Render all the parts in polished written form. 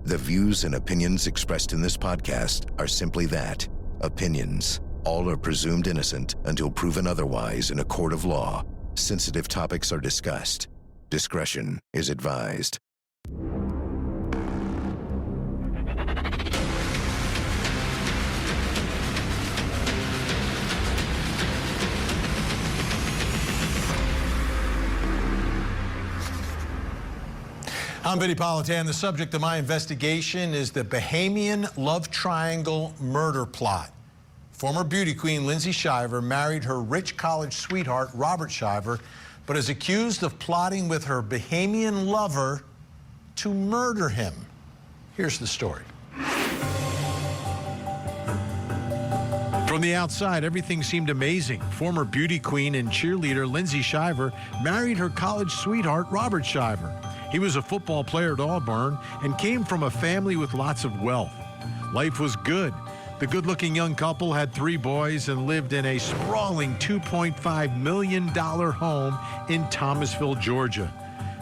The views and opinions expressed in this podcast are simply that, opinions. All are presumed innocent until proven otherwise in a court of law. Sensitive topics are discussed. Discretion is advised. I'm Vinnie Politan. The subject of my investigation is the Bahamian love triangle murder plot. Former beauty queen Lindsay Shiver married her rich college sweetheart, Robert Shiver, but is accused of plotting with her Bahamian lover to murder him. Here's the story. From the outside, everything seemed amazing. Former beauty queen and cheerleader Lindsay Shiver married her college sweetheart, Robert Shiver. He was a football player at Auburn and came from a family with lots of wealth. Life was good. The good-looking young couple had 3 boys and lived in a sprawling $2.5 million home in Thomasville, Georgia.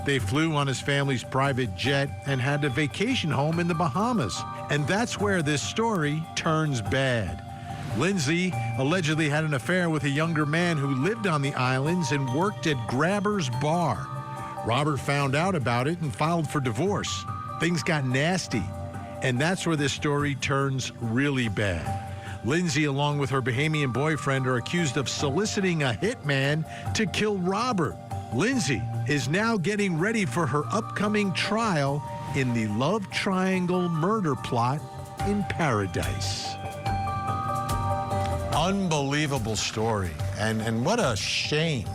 They flew on his family's private jet and had a vacation home in the Bahamas. And that's where this story turns bad. Lindsay allegedly had an affair with a younger man who lived on the islands and worked at Grabber's Bar. Robert found out about it and filed for divorce. Things got nasty, and that's where this story turns really bad. Lindsay, along with her Bahamian boyfriend, are accused of soliciting a hitman to kill Robert. Lindsay is now getting ready for her upcoming trial in the love triangle murder plot in Paradise. Unbelievable story, and what a shame.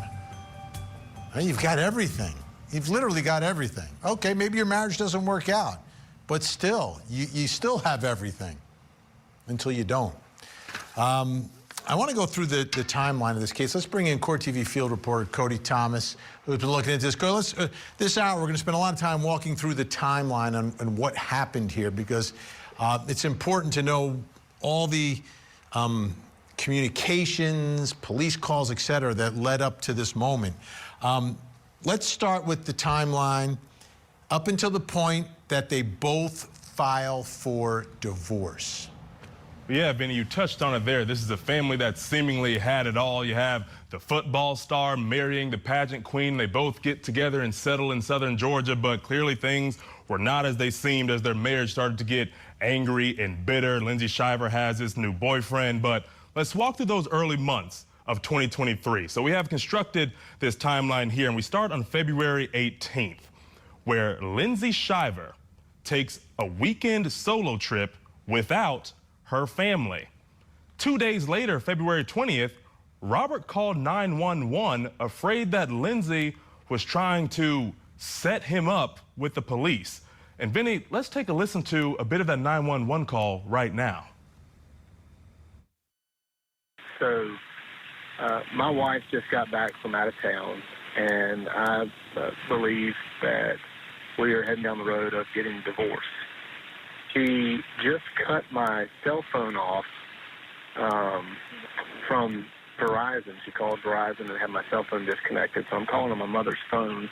You've got everything. You've literally got everything. Okay, maybe your marriage doesn't work out, but still, you still have everything until you don't. I want to go through the timeline of this case. Let's bring in Court TV field reporter Cody Thomas, who's been looking at this. This hour, we're going to spend a lot of time walking through the timeline on what happened here, because it's important to know all the communications, police calls, et cetera, that led up to this moment. Let's start with the timeline up until the point that they both file for divorce. Yeah, Vinny, you touched on it there. This is a family that seemingly had it all. You have the football star marrying the pageant queen. They both get together and settle in southern Georgia, but clearly things were not as they seemed as their marriage started to get angry and bitter. Lindsay Shiver has this new boyfriend, but let's walk through those early months of 2023. So we have constructed this timeline here, and we start on February 18th, where Lindsay Shiver takes a weekend solo trip without her family. 2 days later, February 20th, Robert called 911, afraid that Lindsay was trying to set him up with the police. And Vinny, let's take a listen to a bit of that 911 call right now. So, my wife just got back from out of town, and I believe that we are heading down the road of getting divorced. She just cut my cell phone off from Verizon. She called Verizon and had my cell phone disconnected, so I'm calling on my mother's phone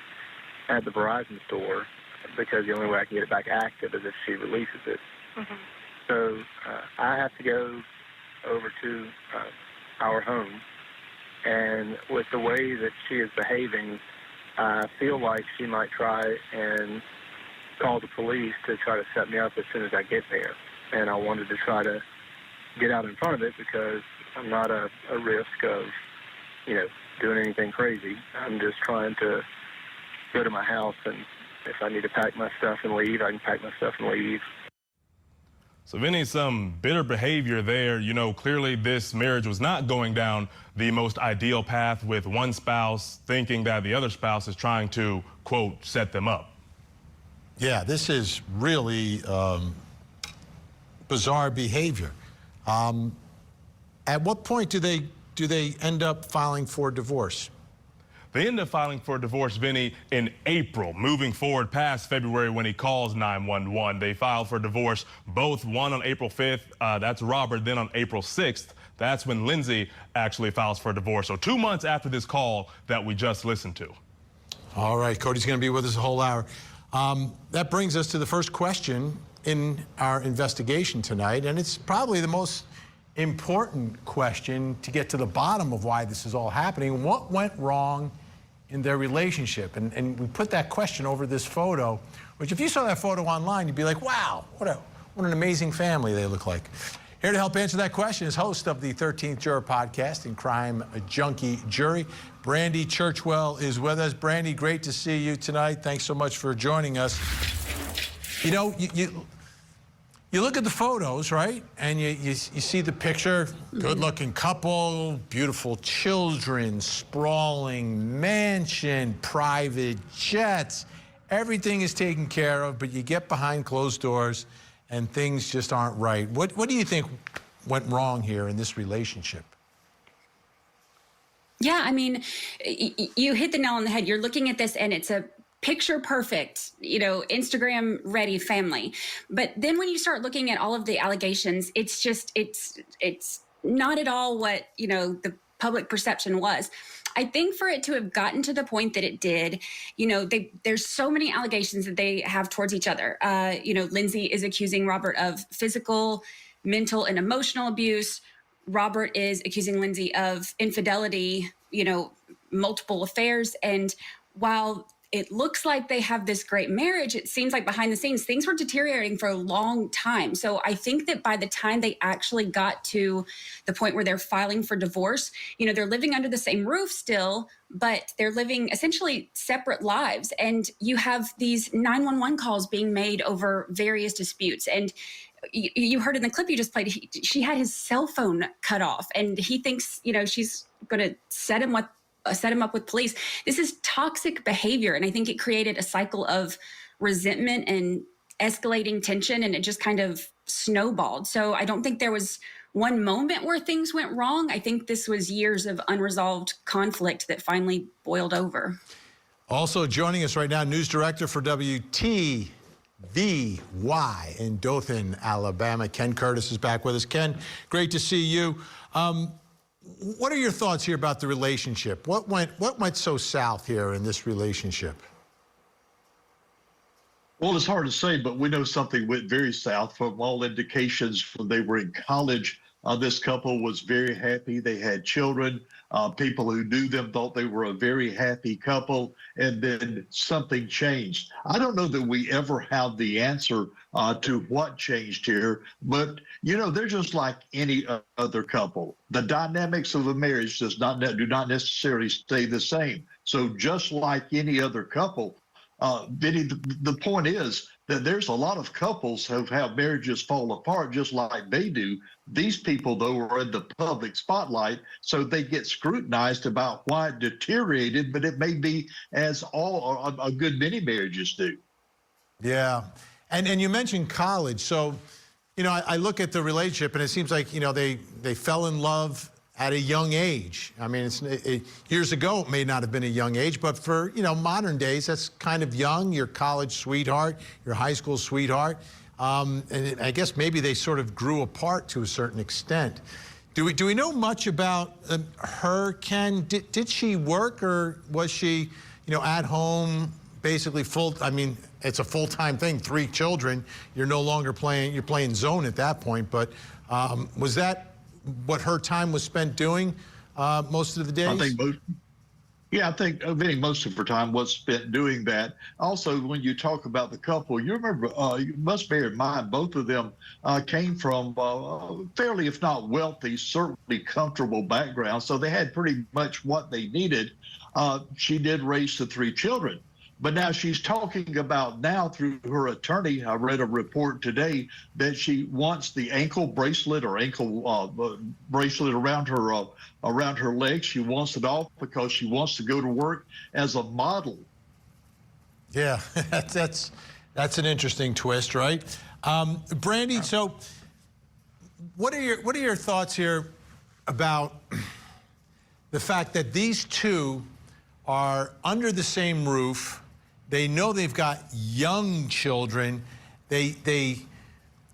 at the Verizon store, because the only way I can get it back active is if she releases it. Mm-hmm. So I have to go over to our home. And with the way that she is behaving, I feel like she might try and call the police to try to set me up as soon as I get there. And I wanted to try to get out in front of it, because I'm not a risk of, doing anything crazy. I'm just trying to go to my house, and if I need to pack my stuff and leave, I can pack my stuff and leave. So, Vinny, some bitter behavior there. Clearly this marriage was not going down the most ideal path, with one spouse thinking that the other spouse is trying to, quote, set them up. Yeah, this is really bizarre behavior. At what point do they end up filing for divorce? They end up filing for divorce, Vinny, in April, moving forward past February when he calls 911. They filed for divorce, both one on April 5th, that's Robert, then on April 6th, that's when Lindsay actually files for divorce. So 2 months after this call that we just listened to. All right, Cody's going to be with us a whole hour. That brings us to the first question. in our investigation tonight, and it's probably the most important question to get to the bottom of why this is all happening. What went wrong in their relationship? And we put that question over this photo, which if you saw that photo online, you'd be like, wow, what an amazing family they look like. Here to help answer that question is host of the 13th Juror Podcast and Crime Junkie Jury, Brandy Churchwell is with us. Brandy, great to see you tonight. Thanks so much for joining us. You know, you look at the photos, right? And you see the picture, good-looking couple, beautiful children, sprawling mansion, private jets. Everything is taken care of, but you get behind closed doors and things just aren't right. What do you think went wrong here in this relationship? Yeah, I mean, you hit the nail on the head. You're looking at this and it's a picture perfect, Instagram ready family. But then when you start looking at all of the allegations, it's just, it's not at all what, the public perception was. I think for it to have gotten to the point that it did, there's so many allegations that they have towards each other. Lindsay is accusing Robert of physical, mental, and emotional abuse. Robert is accusing Lindsay of infidelity, multiple affairs. And while it looks like they have this great marriage, it seems like behind the scenes, things were deteriorating for a long time. So I think that by the time they actually got to the point where they're filing for divorce, they're living under the same roof still, but they're living essentially separate lives. And you have these 911 calls being made over various disputes. And you heard in the clip you just played, she had his cell phone cut off, and he thinks, she's going to set him up with police. This is toxic behavior, and I think it created a cycle of resentment and escalating tension, and it just kind of snowballed. So I don't think there was one moment where things went wrong. I think this was years of unresolved conflict that finally boiled over. Also joining us right now, news director for WTVY in Dothan, Alabama. Ken Curtis is back with us. Ken, great to see you. What are your thoughts here about the relationship? What went so south here in this relationship? Well, it's hard to say, but we know something went very south from all indications. When they were in college, this couple was very happy. They had children. People who knew them thought they were a very happy couple, and then something changed. I don't know that we ever have the answer to what changed here, but they're just like any other couple. The dynamics of a marriage do not necessarily stay the same. So just like any other couple, Vinnie, the point is that there's a lot of couples who have marriages fall apart just like they do. These people, though, are in the public spotlight, so they get scrutinized about why it deteriorated, but it may be as a good many marriages do. Yeah. And you mentioned college. So, I look at the relationship, and it seems like, they fell in love at a young age. I mean, years ago, it may not have been a young age, but for, modern days, that's kind of young. Your college sweetheart, your high school sweetheart. And I guess maybe they sort of grew apart to a certain extent. Do we know much about her, Ken? Did she work, or was she, at home, basically it's a full-time thing, 3 children. You're no longer you're playing zone at that point, but was that what her time was spent doing most of the days? I think Vinnie, most of her time was spent doing that. Also, when you talk about the couple, you remember, you must bear in mind, both of them came from fairly, if not wealthy, certainly comfortable backgrounds. So they had pretty much what they needed. She did raise the 3 children. But now she's talking about through her attorney. I read a report today that she wants the ankle bracelet or ankle bracelet around her leg. She wants it off because she wants to go to work as a model. Yeah, that's an interesting twist, right? Brandy, so what are your thoughts here about the fact that these two are under the same roof? They know they've got young children. They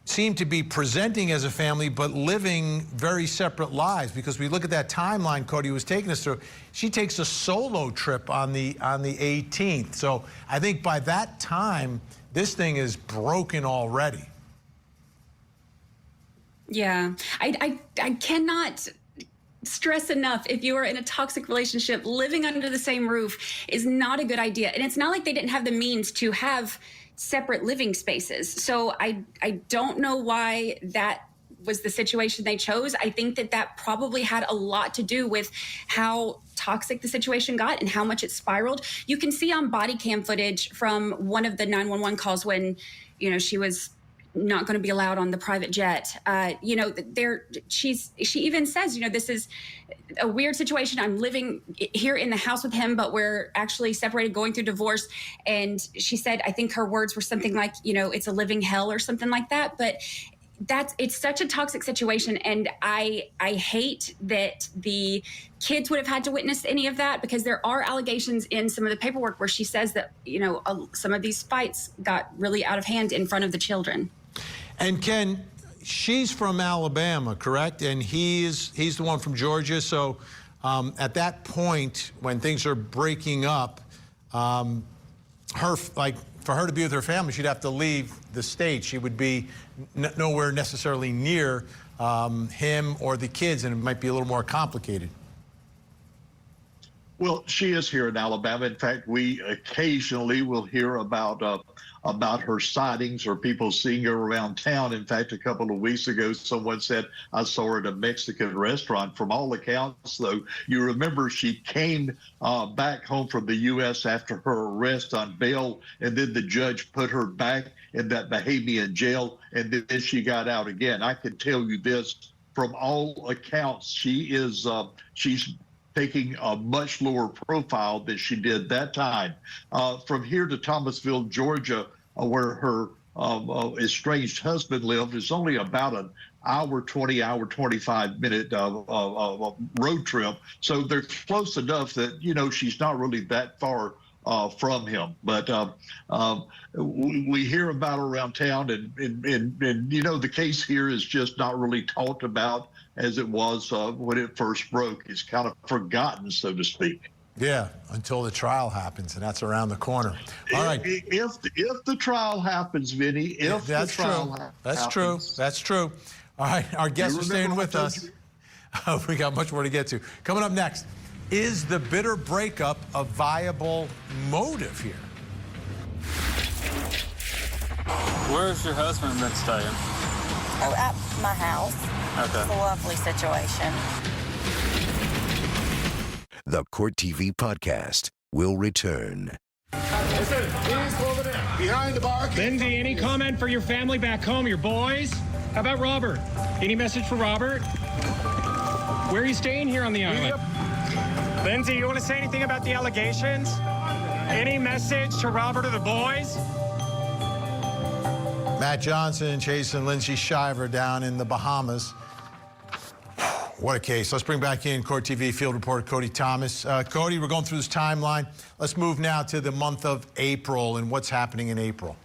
seem to be presenting as a family, but living very separate lives. Because we look at that timeline Cody was taking us through. She takes a solo trip on the 18th. So I think by that time, this thing is broken already. Yeah, I cannot stress enough, if you are in a toxic relationship, living under the same roof is not a good idea. And it's not like they didn't have the means to have separate living spaces. So I don't know why that was the situation they chose. I think that probably had a lot to do with how toxic the situation got and how much it spiraled. You can see on body cam footage from one of the 911 calls when, she was not going to be allowed on the private jet. She even says, this is a weird situation. I'm living here in the house with him, but we're actually separated, going through divorce. And she said, I think her words were something like, it's a living hell or something like that. But it's such a toxic situation. And I hate that the kids would have had to witness any of that, because there are allegations in some of the paperwork where she says that, some of these fights got really out of hand in front of the children. And Ken, she's from Alabama, correct? And he's the one from Georgia. So at that point, when things are breaking up, for her to be with her family, she'd have to leave the state. She would be nowhere necessarily near him or the kids, and it might be a little more complicated. Well, she is here in Alabama. In fact, we occasionally will hear about her sightings or people seeing her around town. In fact, a couple of weeks ago, someone said, I saw her at a Mexican restaurant. From all accounts, though, you remember she came back home from the U.S. after her arrest on bail, and then the judge put her back in that Bahamian jail, and then she got out again. I can tell you this, from all accounts, she's taking a much lower profile than she did that time. From here to Thomasville, Georgia, where her estranged husband lived, is only about an hour, 25-minute road trip. So they're close enough that, she's not really that far from him. But we hear about her around town, and the case here is just not really talked about as it was when it first broke. It's kind of forgotten, so to speak. Yeah, until the trial happens, and that's around the corner. All right. If the trial happens, Vinny, That's true. All right, our guests are staying with us. We got much more to get to. Coming up next, is the bitter breakup a viable motive here? Where's your husband been staying? Oh, at my house. Okay. It's a lovely situation. The Court TV podcast will return. Listen, please move it in. Behind the bar. Lindsay, any comment for your family back home, your boys? How about Robert? Any message for Robert? Where are you staying here on the island? Lindsay, you want to say anything about the allegations? Any message to Robert or the boys? Matt Johnson chasing Lindsay Shiver down in the Bahamas. What a case. Let's bring back in Court TV field reporter Cody Thomas. Cody, we're going through this timeline. Let's move now to the month of April and what's happening in April.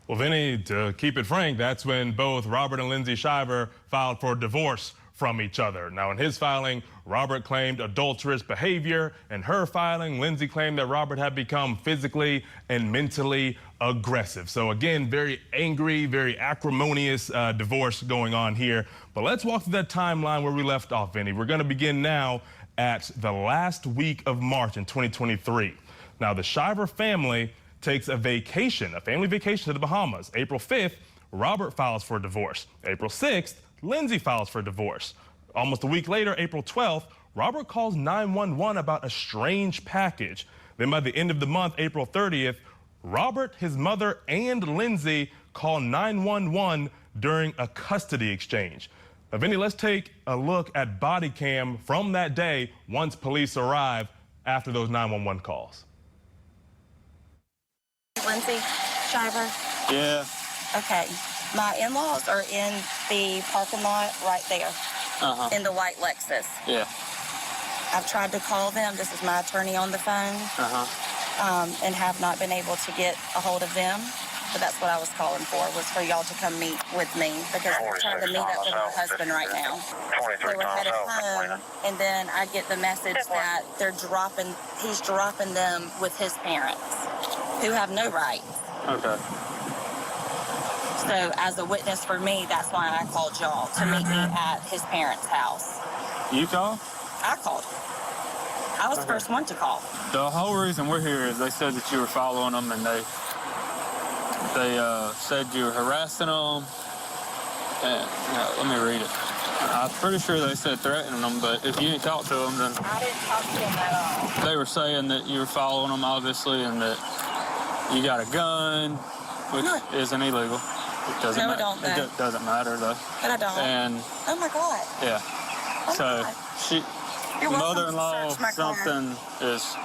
Well, Vinny, to keep it frank, that's when both Robert and Lindsay Shiver filed for divorce from each other. Now, in his filing, Robert claimed adulterous behavior. In her filing, Lindsay claimed that Robert had become physically and mentally aggressive. So again, very angry, very acrimonious divorce going on here. But let's walk through that timeline where we left off, Vinny. We're going to begin now at the last week of March in 2023. Now, the Shiver family takes a vacation, a family vacation to the Bahamas. April 5th, Robert files for divorce. April 6th, Lindsay files for divorce. Almost a week later, April 12th, Robert calls 911 about a strange package. Then by the end of the month, April 30th, Robert, his mother, and Lindsay call 911 during a custody exchange. Now, Vinny, let's take a look at body cam from that day once police arrive after those 911 calls. Lindsay Shiver? Yeah. Okay. My in-laws are in the parking lot right there in the white Lexus. Yeah. I've tried to call them. This is my attorney on the phone. And have not been able to get a hold of them. But that's what I was calling for, was for y'all to come meet with me, because I'm trying to meet up with my husband right now. So we're headed home, and then I get the message that he's dropping them with his parents, who have no rights. Okay. So as a witness for me, that's why I called y'all to meet me at his parents' house. You called? I called. I was the first one to call. The whole reason we're here is they said that you were following them, and they said you were harassing them. And, let me read it. I'm pretty sure they said threatening them, but if you didn't talk to them, then... I didn't talk to them at all. They were saying that you were following them, obviously, and that you got a gun, which isn't illegal. It doesn't No, it don't, though. It doesn't matter, though. But I don't. And, oh, my God. yeah. Oh, so, my God. Your mother-in-law, something is...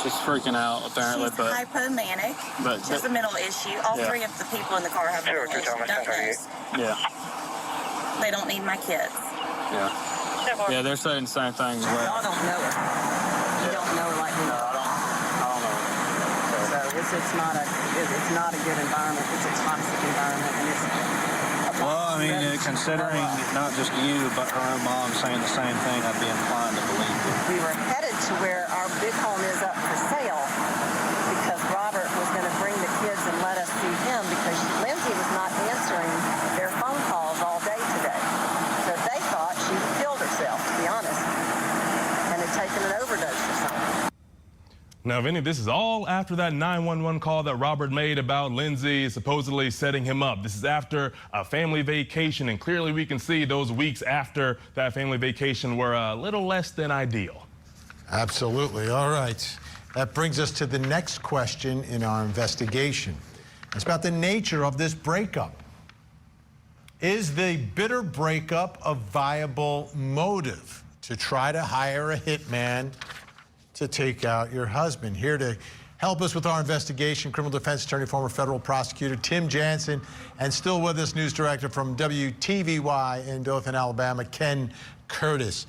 She's freaking out, apparently. She's hypomanic. But she has a mental issue. All three of the people in the car have mental issues. Yeah. They don't need my kids. Yeah. Yeah, they're saying the same thing. Y'all don't know her. You don't know her like me. No, I don't know her. So it's not a good environment. It's a toxic environment, and it's. Well, I mean, considering not just you, but her own mom saying the same thing, I'd be inclined to believe it. We were headed to where our big home is up for sale because Robert was going to bring the kids and let us see him because Lindsay was not answering their phone calls all day today. So they thought she killed herself, to be honest, and had taken an overdose or something. Now, Vinnie, this is all after that 911 call that Robert made about Lindsay supposedly setting him up. This is after a family vacation, and clearly we can see those weeks after that family vacation were a little less than ideal. Absolutely. All right. That brings us to the next question in our investigation. It's about the nature of this breakup. Is the bitter breakup a viable motive to try to hire a hitman to take out your husband? Here to help us with our investigation, criminal defense attorney, former federal prosecutor Tim Jansen, and still with us, news director from WTVY in Dothan, Alabama, Ken Curtis.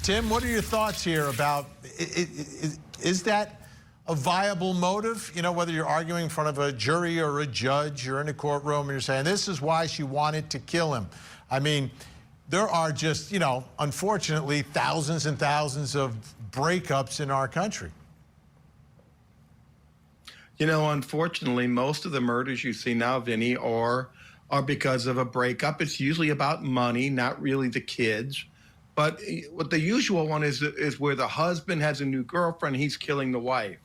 Tim, what are your thoughts here about, is that a viable motive? You know, whether you're arguing in front of a jury or a judge, you're in a courtroom and you're saying, this is why she wanted to kill him. I mean, there are just, you know, unfortunately, thousands and thousands of breakups in our country. You know, unfortunately, most of the murders you see now, Vinnie, are because of a breakup. It's usually about money, not really the kids. But what the usual one is where the husband has a new girlfriend, he's killing the wife.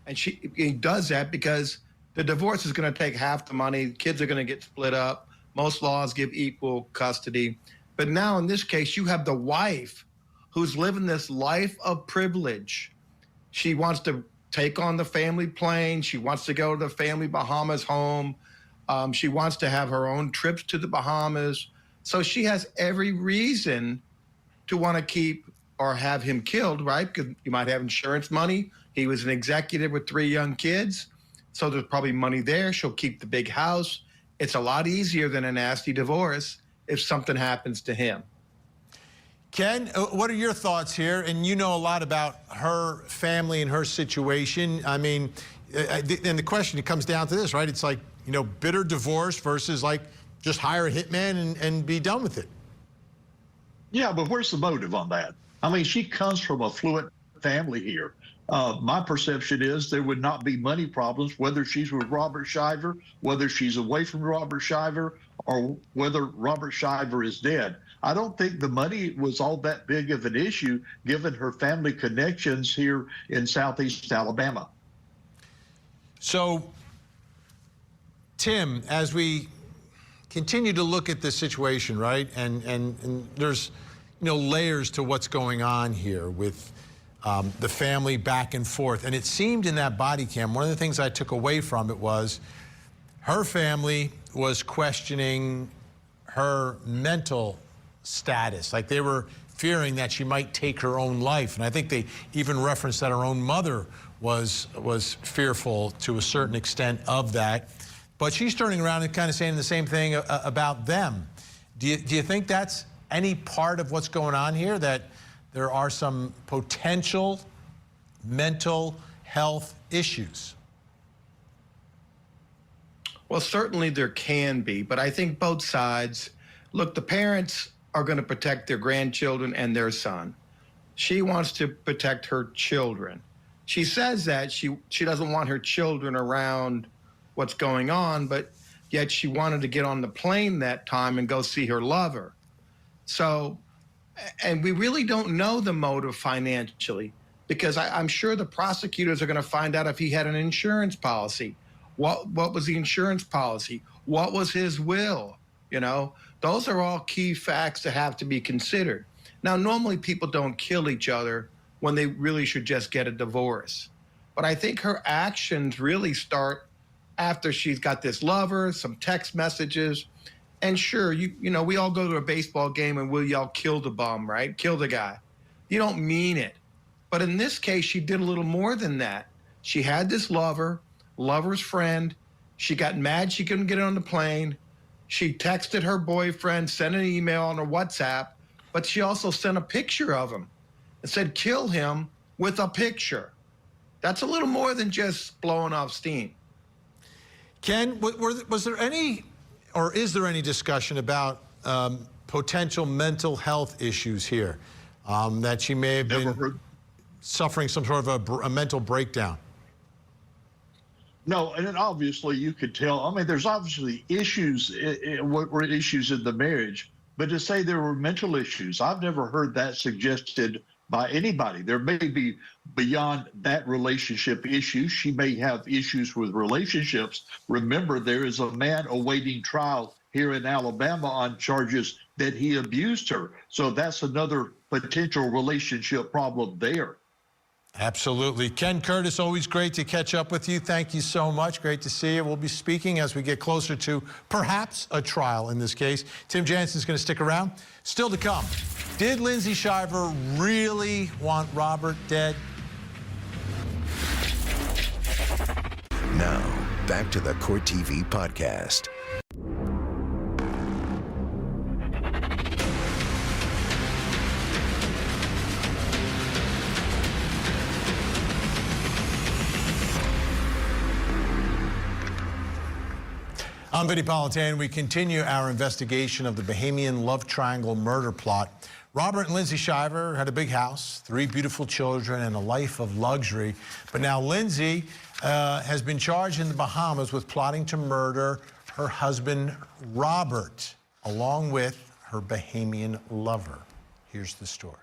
And he does that because the divorce is going to take half the money, kids are going to get split up. Most laws give equal custody. But now in this case, you have the wife who's living this life of privilege. She wants to take on the family plane. She wants to go to the family Bahamas home. She wants to have her own trips to the Bahamas. So she has every reason to want to keep or have him killed, right? Because you might have insurance money. He was an executive with 3 young kids. So there's probably money there. She'll keep the big house. It's a lot easier than a nasty divorce if something happens to him. Ken, what are your thoughts here? And you know a lot about her family and her situation. I mean, and the question, it comes down to this, right? It's like, you know, bitter divorce versus like just hire a hitman and be done with it. Yeah, but where's the motive on that? I mean, she comes from a affluent family here. My perception is there would not be money problems, whether she's with Robert Shiver, whether she's away from Robert Shiver, or whether Robert Shiver is dead. I don't think the money was all that big of an issue, given her family connections here in Southeast Alabama. So, Tim, as we continue to look at this situation, right, and there's, you know, layers to what's going on here with the family back and forth. And it seemed in that body cam, one of the things I took away from it was her family was questioning her mental status. Like they were fearing that she might take her own life. And I think they even referenced that her own mother was fearful to a certain extent of that. But she's turning around and kind of saying the same thing about them. Do you think that's any part of what's going on here, that there are some potential mental health issues? Well, certainly there can be, but I think both sides, look, the parents are going to protect their grandchildren and their son. She wants to protect her children. She says that she doesn't want her children around what's going on, but yet she wanted to get on the plane that time and go see her lover. So, and we really don't know the motive financially, because I'm sure the prosecutors are going to find out if he had an insurance policy. What was the insurance policy? What was his will? You know, those are all key facts that have to be considered. Now, normally people don't kill each other when they really should just get a divorce. But I think her actions really start after she's got this lover, some text messages. And sure, you know, we all go to a baseball game and we'll yell, kill the bum, right? Kill the guy. You don't mean it. But in this case, she did a little more than that. She had this lover's friend. She got mad she couldn't get on the plane. She texted her boyfriend, sent an email on her WhatsApp, but she also sent a picture of him and said, kill him with a picture. That's a little more than just blowing off steam. Ken, was there any, or is there any discussion about potential mental health issues here? That she may have been suffering some sort of a mental breakdown? No, and then obviously you could tell. I mean, there's obviously issues, what were issues in the marriage, but to say there were mental issues, I've never heard that suggested by anybody. There may be beyond that relationship issues. She may have issues with relationships. Remember, there is a man awaiting trial here in Alabama on charges that he abused her. So that's another potential relationship problem there. Absolutely. Ken Curtis, always great to catch up with you. Thank you so much. Great to see you. We'll be speaking as we get closer to perhaps a trial in this case. Tim Jansen's going to stick around. Still to come. Did Lindsay Shiver really want Robert dead? Now, back to the Court TV podcast. I'm Vinnie Politan. We continue our investigation of the Bahamian love triangle murder plot. Robert and Lindsay Shiver had a big house, 3 beautiful children, and a life of luxury. But now Lindsay has been charged in the Bahamas with plotting to murder her husband, Robert, along with her Bahamian lover. Here's the story.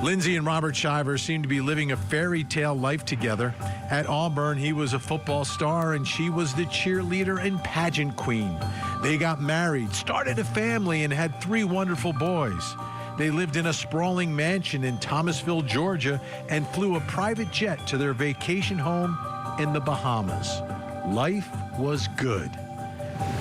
Lindsay and Robert Shiver seem to be living a fairy tale life together. At Auburn, he was a football star and she was the cheerleader and pageant queen. They got married, started a family, and had 3 wonderful boys. They lived in a sprawling mansion in Thomasville, Georgia, and flew a private jet to their vacation home in the Bahamas. Life was good.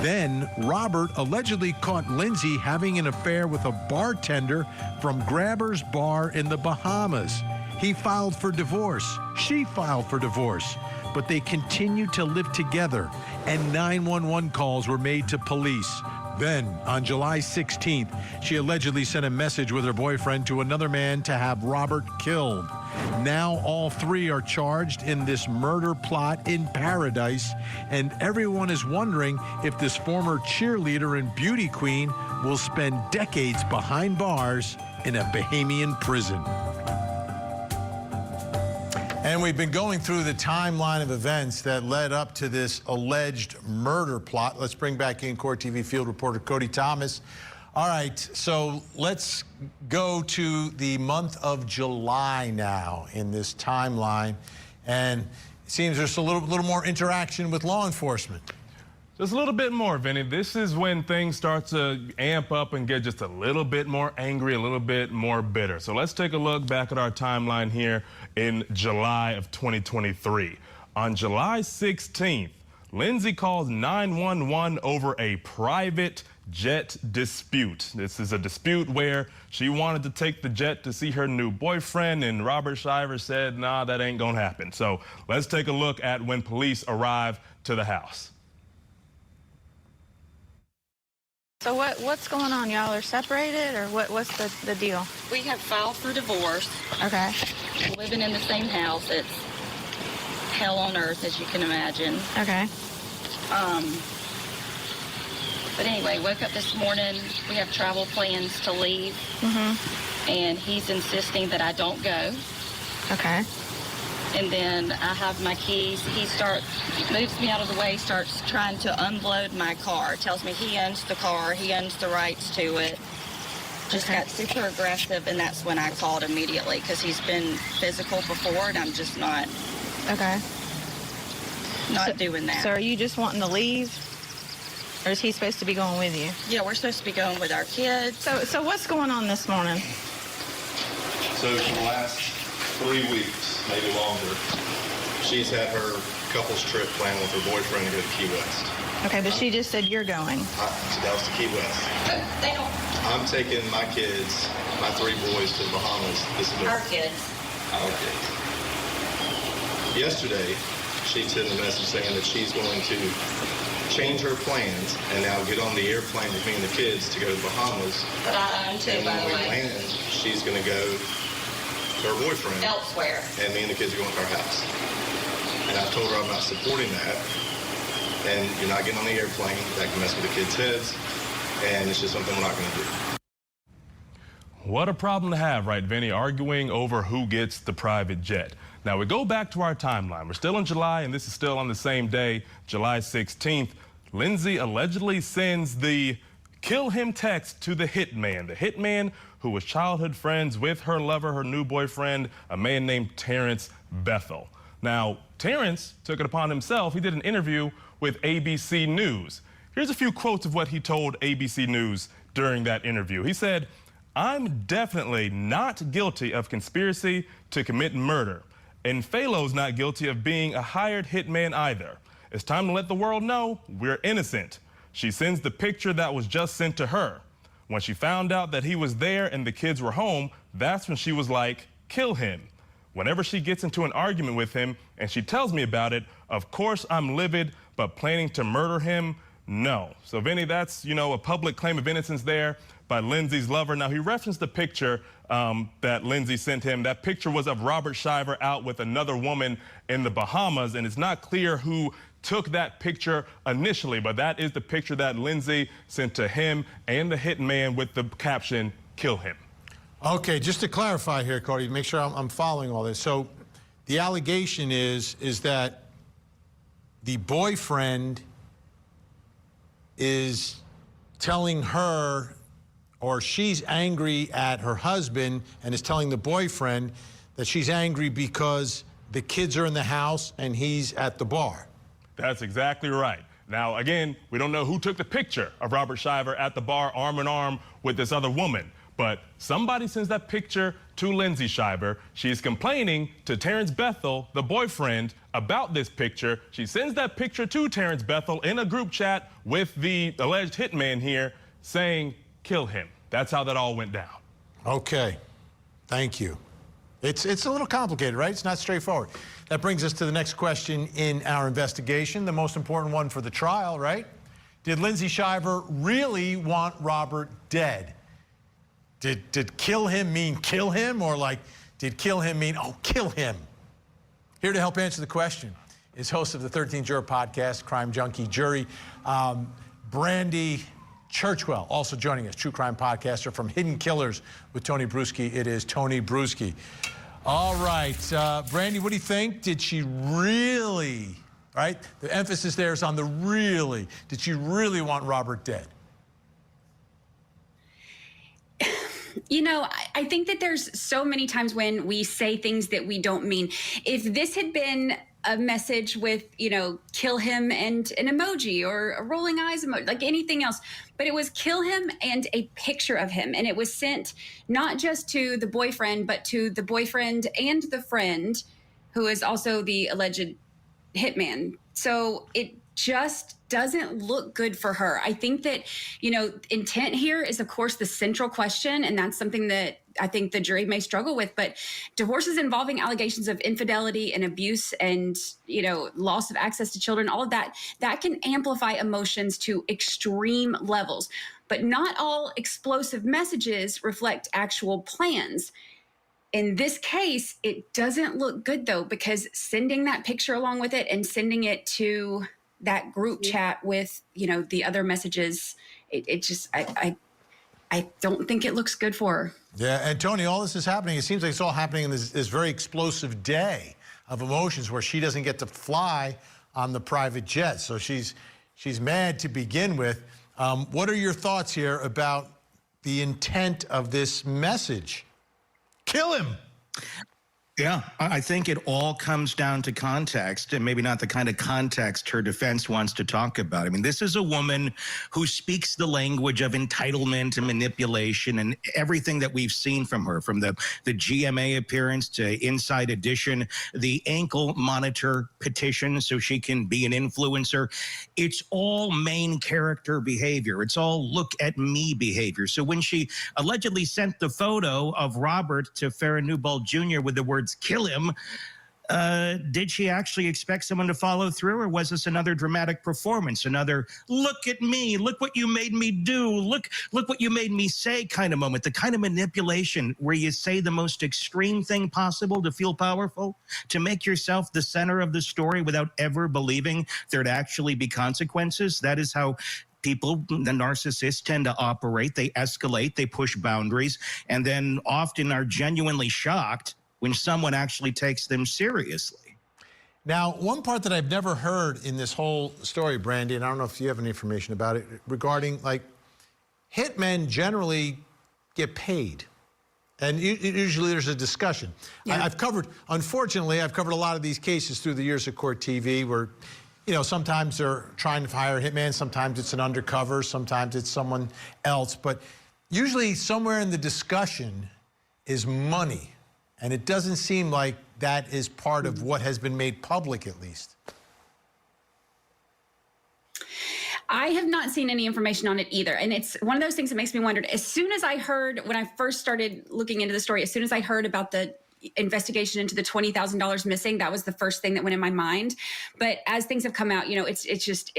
Then, Robert allegedly caught Lindsay having an affair with a bartender from Grabber's Bar in the Bahamas. He filed for divorce. She filed for divorce. But they continued to live together, and 911 calls were made to police. Then, on July 16th, she allegedly sent a message with her boyfriend to another man to have Robert killed. Now all 3 are charged in this murder plot in paradise, and everyone is wondering if this former cheerleader and beauty queen will spend decades behind bars in a Bahamian prison. And we've been going through the timeline of events that led up to this alleged murder plot. Let's bring back in Court TV field reporter Cody Thomas. All right, so let's go to the month of July now in this timeline. And it seems there's a little more interaction with law enforcement. Just a little bit more, Vinny. This is when things start to amp up and get just a little bit more angry, a little bit more bitter. So let's take a look back at our timeline here in July of 2023. On July 16th, Lindsay calls 911 over a private jet dispute. This is a dispute where she wanted to take the jet to see her new boyfriend, and Robert Shiver said, nah, that ain't gonna happen. So let's take a look at when police arrive to the house. So what's going on? Y'all are separated, or what's the deal? We have filed for divorce. Okay. Living in the same house. It's hell on earth, as you can imagine. Okay. But anyway, woke up this morning. We have travel plans to leave. Mm-hmm. And he's insisting that I don't go. Okay. And then I have my keys. He moves me out of the way, starts trying to unload my car. Tells me he owns the car, he owns the rights to it. Just got super aggressive, and that's when I called immediately because he's been physical before, and I'm just not doing that. So are you just wanting to leave? Or is he supposed to be going with you? Yeah, we're supposed to be going with our kids. So what's going on this morning? So for the last 3 weeks, maybe longer, she's had her couples trip planned with her boyfriend to go to Key West. Okay, but she just said you're going. That was to Key West. They don't. I'm taking my kids, my 3 boys, to the Bahamas. This is Our kids. Our kids. Yesterday, she sent a message saying that she's going to change her plans and now get on the airplane with me and the kids to go to the Bahamas. But I own too, and by when the we way. land, she's going to go to her boyfriend. Elsewhere. And me and the kids are going to our house. And I told her I'm not supporting that. And you're not getting on the airplane. That can mess with the kids' heads. And it's just something we're not going to do. What a problem to have, right, Vinny? Arguing over who gets the private jet. Now, we go back to our timeline. We're still in July, and this is still on the same day, July 16th. Lindsay allegedly sends the kill him text to the hitman who was childhood friends with her lover, her new boyfriend, a man named Terrence Bethel. Now, Terrence took it upon himself. He did an interview with ABC News. Here's a few quotes of what he told ABC News during that interview. He said, "I'm definitely not guilty of conspiracy to commit murder. And Phalo's not guilty of being a hired hitman either. It's time to let the world know we're innocent." She sends the picture that was just sent to her. When she found out that he was there and the kids were home, that's when she was like, kill him. Whenever she gets into an argument with him and she tells me about it, of course I'm livid, but planning to murder him, no. So Vinny, that's, a public claim of innocence there by Lindsay's lover. Now, he referenced the picture that Lindsay sent him. That picture was of Robert Shiver out with another woman in the Bahamas, and it's not clear who took that picture initially, but that is the picture that Lindsay sent to him and the hitman with the caption, kill him. Okay, just to clarify here, Cody, make sure I'm following all this. So the allegation is that the boyfriend is telling her, or she's angry at her husband and is telling the boyfriend that she's angry because the kids are in the house and he's at the bar. That's exactly right. Now, again, we don't know who took the picture of Robert Shiver at the bar arm in arm with this other woman, but somebody sends that picture to Lindsay Shiver. She's complaining to Terrence Bethel, the boyfriend, about this picture. She sends that picture to Terrence Bethel in a group chat with the alleged hitman here saying, kill him. That's how that all went down. Okay, thank you. It's a little complicated, right? It's not straightforward. That brings us to the next question in our investigation, the most important one for the trial, right? Did Lindsay Shiver really want Robert dead? Did kill him mean kill him, or did kill him mean, oh, kill him? Here to help answer the question is host of the 13 Juror Podcast, Crime Junkie Jury, Brandy Churchwell, also joining us, true crime podcaster from Hidden Killers with Tony Bruschi. It is Tony Bruschi. All right, Brandy, what do you think? Did she really, right? The emphasis there is on the really. Did she really want Robert dead? I think that there's so many times when we say things that we don't mean. If this had been a message with, kill him and an emoji or a rolling eyes emoji, like anything else, but it was kill him and a picture of him. And it was sent not just to the boyfriend, but to the boyfriend and the friend who is also the alleged hitman. So it just doesn't look good for her. I think that, intent here is, of course, the central question, and that's something that I think the jury may struggle with. But divorces involving allegations of infidelity and abuse and, loss of access to children, all of that can amplify emotions to extreme levels. But not all explosive messages reflect actual plans. In this case, it doesn't look good, though, because sending that picture along with it and sending it to that group chat with, the other messages, it just, I don't think it looks good for her. Yeah, and Tony, all this is happening. It seems like it's all happening in this very explosive day. of emotions where she doesn't get to fly on the private jet. So she's mad to begin with. What are your thoughts here about the intent of this message? Kill him. Yeah, I think it all comes down to context, and maybe not the kind of context her defense wants to talk about. I mean, this is a woman who speaks the language of entitlement and manipulation and everything that we've seen from her, from the GMA appearance to Inside Edition, the ankle monitor petition so she can be an influencer. It's all main character behavior. It's all look at me behavior. So when she allegedly sent the photo of Robert to Farrah Newbold Jr. with the words kill him, did she actually expect someone to follow through, or was this another dramatic performance, another look at me, look what you made me do, look what you made me say kind of moment, the kind of manipulation where you say the most extreme thing possible to feel powerful, to make yourself the center of the story without ever believing there'd actually be consequences? That is how people, the narcissists, tend to operate. They escalate, they push boundaries, and then often are genuinely shocked when someone actually takes them seriously. Now, one part that I've never heard in this whole story, Brandy, and I don't know if you have any information about it, regarding, like, hitmen generally get paid. And usually there's a discussion. Yeah. Unfortunately, I've covered a lot of these cases through the years of Court TV where, you know, sometimes they're trying to hire a hitman, sometimes it's an undercover, sometimes it's someone else. But usually somewhere in the discussion is money. And it doesn't seem like that is part of what has been made public, at least. I have not seen any information on it either. And it's one of those things that makes me wonder. As soon as I heard, when I first started looking into the story, as soon as I heard about the investigation into the $20,000 missing, that was the first thing that went in my mind. But as things have come out, you know, it's just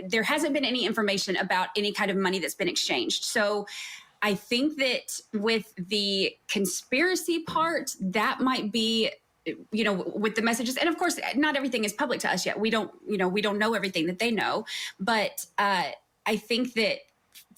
there hasn't been any information about any kind of money that's been exchanged. So I think that with the conspiracy part, that might be, you know, with the messages. And of course, not everything is public to us yet. We don't know everything that they know. But I think that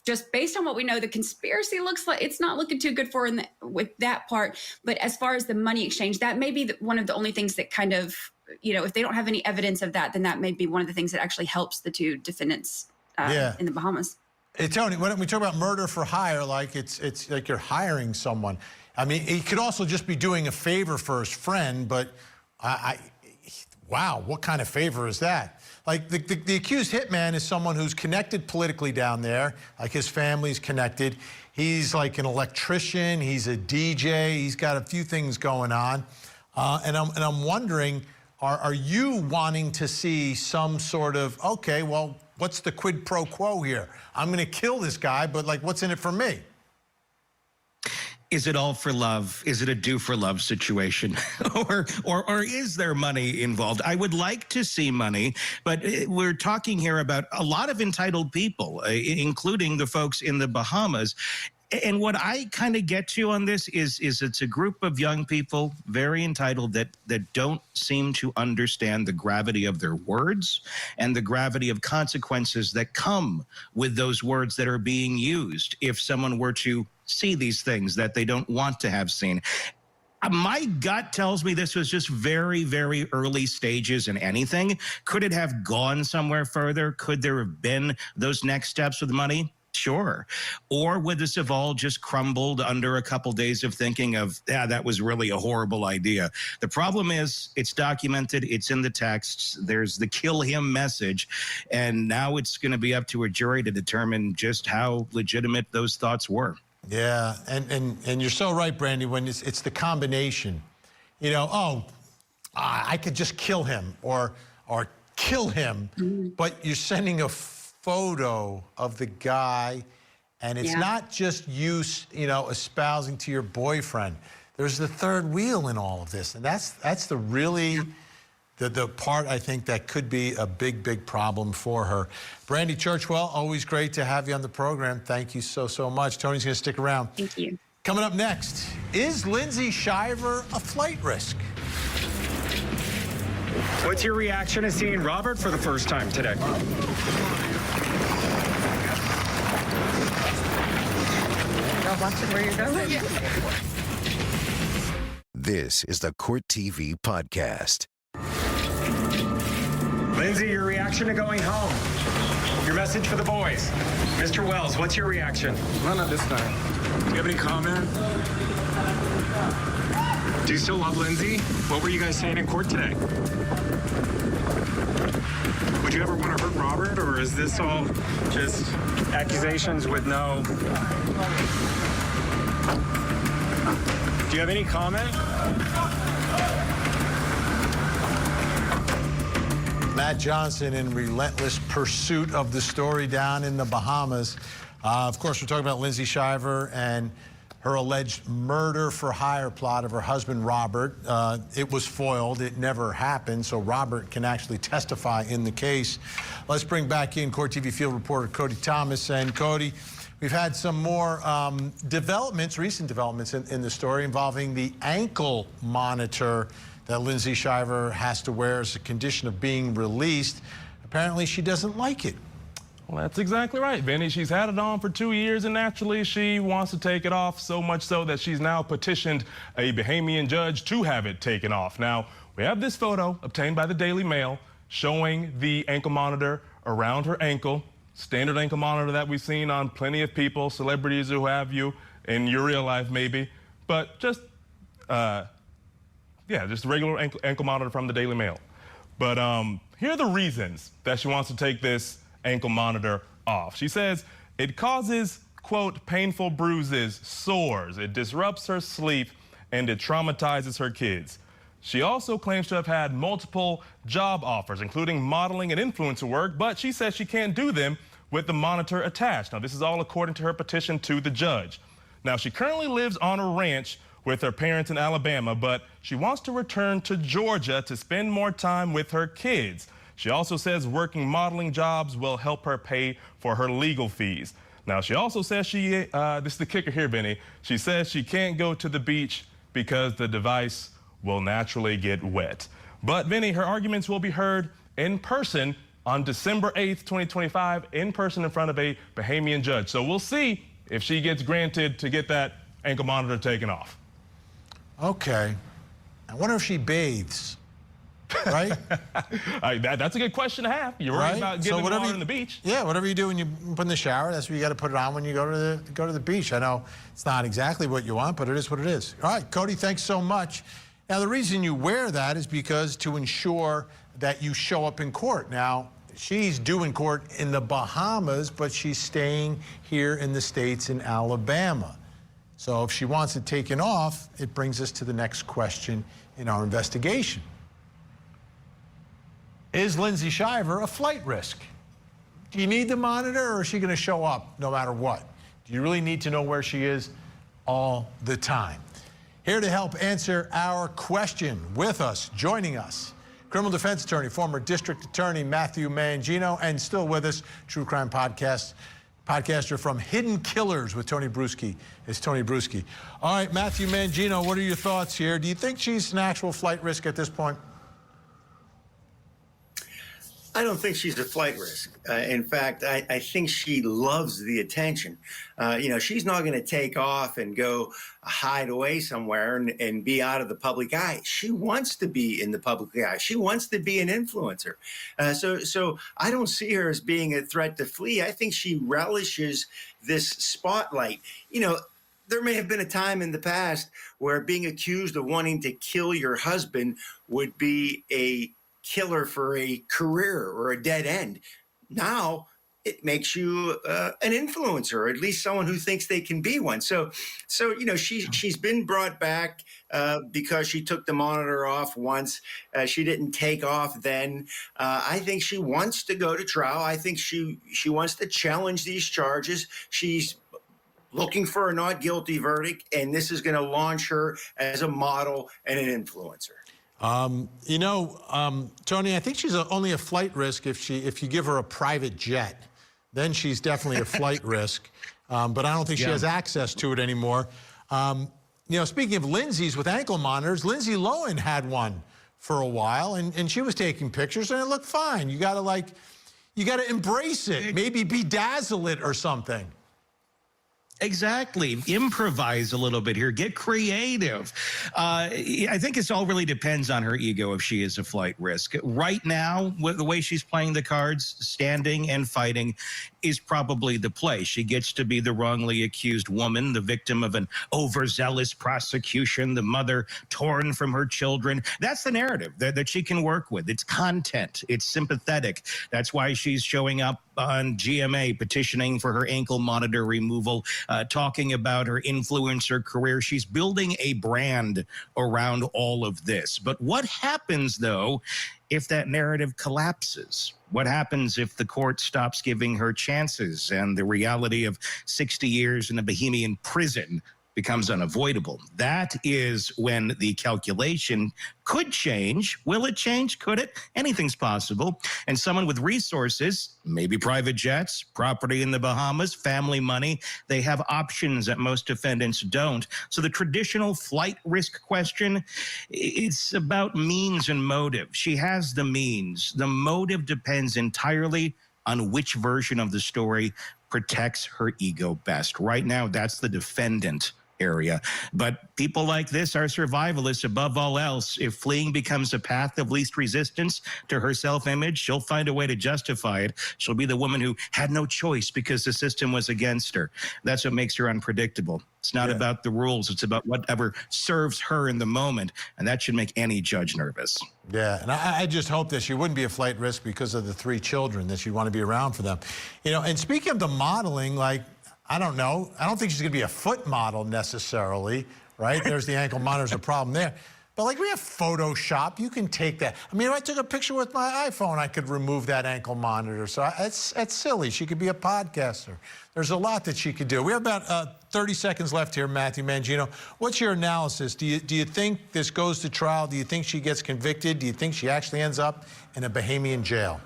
just based on what we know, the conspiracy looks like it's not looking too good for with that part. But as far as the money exchange, that may be one of the only things that kind of, you know, if they don't have any evidence of that, then that may be one of the things that actually helps the two defendants in the Bahamas. Hey, Tony, when we talk about murder for hire, like it's like you're hiring someone. I mean, he could also just be doing a favor for his friend, but wow, what kind of favor is that? Like the accused hitman is someone who's connected politically down there, like his family's connected. He's like an electrician, he's a DJ, he's got a few things going on. And I'm wondering, are you wanting to see some sort of, okay, well, what's the quid pro quo here? I'm going to kill this guy, but like, what's in it for me? Is it all for love? Is it a do for love situation? or is there money involved? I would like to see money, but we're talking here about a lot of entitled people, including the folks in the Bahamas. And what I kind of get to on this is it's a group of young people, very entitled, that don't seem to understand the gravity of their words and the gravity of consequences that come with those words that are being used if someone were to see these things that they don't want to have seen. My gut tells me this was just very, very early stages in anything. Could it have gone somewhere further? Could there have been those next steps with money? Sure. Or would this have all just crumbled under a couple days of thinking of, yeah, that was really a horrible idea? The problem is it's documented. It's in the texts. There's the kill him message. And now it's going to be up to a jury to determine just how legitimate those thoughts were. Yeah. And you're so right, Brandy, when it's the combination, you know, I could just kill him or kill him, but you're sending a photo of the guy, and it's not just you know, espousing to your boyfriend. There's the third wheel in all of this, and that's the really the part I think that could be a big problem for her. Brandy Churchwell, always great to have you on the program. Thank you so much. Tony's going to stick around. Thank you. Coming up next, is Lindsay Shiver a flight risk? What's your reaction to seeing Robert for the first time today? Watching where you're going. This is the Court TV Podcast. Lindsay, your reaction to going home. Your message for the boys. Mr. Wells, what's your reaction? None at this time. Do you have any comment? Do you still love Lindsay? What were you guys saying in court today? Would you ever want to hurt Robert, or is this all just accusations with no... Do you have any comment? Matt Johnson in relentless pursuit of the story down in the Bahamas. Of course, we're talking about Lindsay Shiver and her alleged murder for hire plot of her husband, Robert. It was foiled. It never happened, so Robert can actually testify in the case. Let's bring back in Court TV field reporter Cody Thomas. And Cody, we've had some more recent developments in the story involving the ankle monitor that Lindsay Shiver has to wear as a condition of being released. Apparently, she doesn't like it. Well, that's exactly right, Vinny. She's had it on for 2 years, and naturally, she wants to take it off, so much so that she's now petitioned a Bahamian judge to have it taken off. Now, we have this photo obtained by the Daily Mail showing the ankle monitor around her ankle, standard ankle monitor that we've seen on plenty of people, celebrities who have you in your real life maybe, but just a regular ankle monitor from the Daily Mail. But here are the reasons that she wants to take this ankle monitor off. She says it causes, quote, painful bruises, sores, it disrupts her sleep, and it traumatizes her kids. She also claims to have had multiple job offers, including modeling and influencer work, but she says she can't do them with the monitor attached. Now, this is all according to her petition to the judge. Now, she currently lives on a ranch with her parents in Alabama, but she wants to return to Georgia to spend more time with her kids. She also says working modeling jobs will help her pay for her legal fees. Now, she also says this is the kicker here, Vinny. She says she can't go to the beach because the device will naturally get wet. But, Vinny, her arguments will be heard in person on December 8th, 2025, in person in front of a Bahamian judge. So we'll see if she gets granted to get that ankle monitor taken off. Okay. I wonder if she bathes. Right? That's a good question to have. You're worried about getting water on the beach. Yeah, whatever you do when you put in the shower, that's what you got to put it on when you go to the beach. I know it's not exactly what you want, but it is what it is. All right, Cody, thanks so much. Now, the reason you wear that is because to ensure that you show up in court. Now, she's due in court in the Bahamas, but she's staying here in the States in Alabama. So if she wants it taken off, it brings us to the next question in our investigation. Is Lindsay Shiver a flight risk? Do you need the monitor, or is she going to show up no matter what? Do you really need to know where she is all the time? Here to help answer our question with us, joining us, criminal defense attorney, former district attorney Matthew Mangino, and still with us, true crime podcaster from Hidden Killers with Tony Bruschi. It's Tony Bruschi. All right, Matthew Mangino, what are your thoughts here? Do you think she's an actual flight risk at this point? I don't think she's a flight risk. In fact, I think she loves the attention. She's not going to take off and go hide away somewhere and be out of the public eye. She wants to be in the public eye. She wants to be an influencer. So I don't see her as being a threat to flee. I think she relishes this spotlight. There may have been a time in the past where being accused of wanting to kill your husband would be a killer for a career or a dead end. Now it makes you an influencer, or at least someone who thinks they can be one. So she's been brought back because she took the monitor off once. She didn't take off then. I think she wants to go to trial. I think she wants to challenge these charges. She's looking for a not guilty verdict, and this is going to launch her as a model and an influencer. Tony, I think she's only a flight risk if you give her a private jet. Then she's definitely a flight risk. But I don't think she has access to it anymore. Speaking of Lindsay's with ankle monitors, Lindsay Lohan had one for a while, and she was taking pictures, and it looked fine. You got to embrace it. Maybe bedazzle it or something. Exactly. Improvise a little bit here. Get creative. I think it all really depends on her ego if she is a flight risk. Right now, with the way she's playing the cards, standing and fighting is probably the play. She gets to be the wrongly accused woman, the victim of an overzealous prosecution, the mother torn from her children. That's the narrative that she can work with. It's content. It's sympathetic. That's why she's showing up on GMA petitioning for her ankle monitor removal, talking about her influencer career. She's building a brand around all of this. But what happens, though, if that narrative collapses? What happens if the court stops giving her chances and the reality of 60 years in a Bohemian prison becomes unavoidable? That is when the calculation could change. Will it change? Could it? Anything's possible. And someone with resources, maybe private jets, property in the Bahamas, family money, they have options that most defendants don't. So the traditional flight risk question, it's about means and motive. She has the means. The motive depends entirely on which version of the story protects her ego best. Right now, that's the defendant area. But people like this are survivalists above all else. If fleeing becomes a path of least resistance to her self-image, she'll find a way to justify it. She'll be the woman who had no choice because the system was against her. That's what makes her unpredictable. It's not about the rules. It's about whatever serves her in the moment. And that should make any judge nervous. Yeah, and I just hope that she wouldn't be a flight risk because of the 3 children, that she'd want to be around for them. You know, and speaking of the modeling, like, I don't know. I don't think she's going to be a foot model necessarily, right? There's the ankle monitor's a problem there. But, like, we have Photoshop. You can take that. I mean, if I took a picture with my iPhone, I could remove that ankle monitor. So that's silly. She could be a podcaster. There's a lot that she could do. We have about 30 seconds left here, Matthew Mangino. What's your analysis? Do you think this goes to trial? Do you think she gets convicted? Do you think she actually ends up in a Bahamian jail?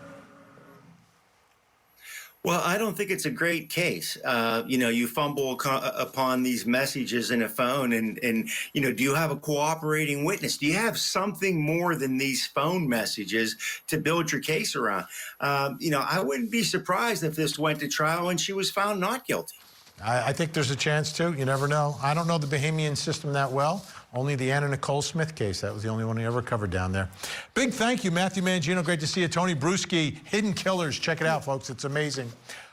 Well, I don't think it's a great case. You know, you fumble upon these messages in a phone and, you know, do you have a cooperating witness? Do you have something more than these phone messages to build your case around? You know, I wouldn't be surprised if this went to trial and she was found not guilty. I think there's a chance, too. You never know. I don't know the Bahamian system that well. Only the Anna Nicole Smith case. That was the only one we ever covered down there. Big thank you, Matthew Mangino. Great to see you. Tony Bruschi, Hidden Killers. Check it out, folks. It's amazing.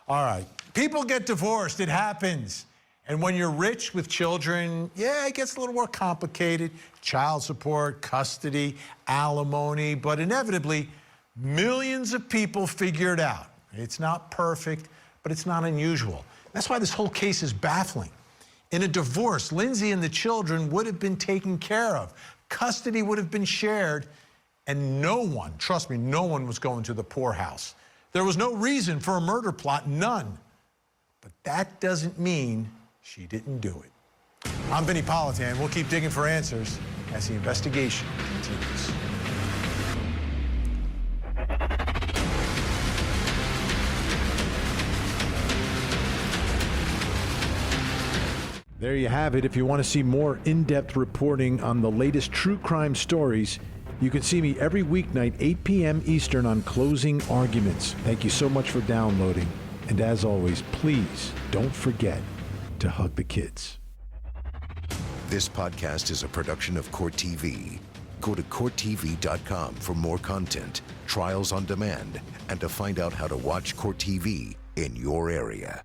All right. People get divorced. It happens. And when you're rich with children, yeah, it gets a little more complicated. Child support, custody, alimony. But inevitably, millions of people figure it out. It's not perfect, but it's not unusual. That's why this whole case is baffling. In a divorce, Lindsay and the children would have been taken care of. Custody would have been shared, and no one, trust me, no one was going to the poorhouse. There was no reason for a murder plot, none. But that doesn't mean she didn't do it. I'm Vinnie Politan. We'll keep digging for answers as the investigation continues. There you have it. If you want to see more in-depth reporting on the latest true crime stories, you can see me every weeknight, 8 p.m. Eastern on Closing Arguments. Thank you so much for downloading. And as always, please don't forget to hug the kids. This podcast is a production of Court TV. Go to CourtTV.com for more content, trials on demand, and to find out how to watch Court TV in your area.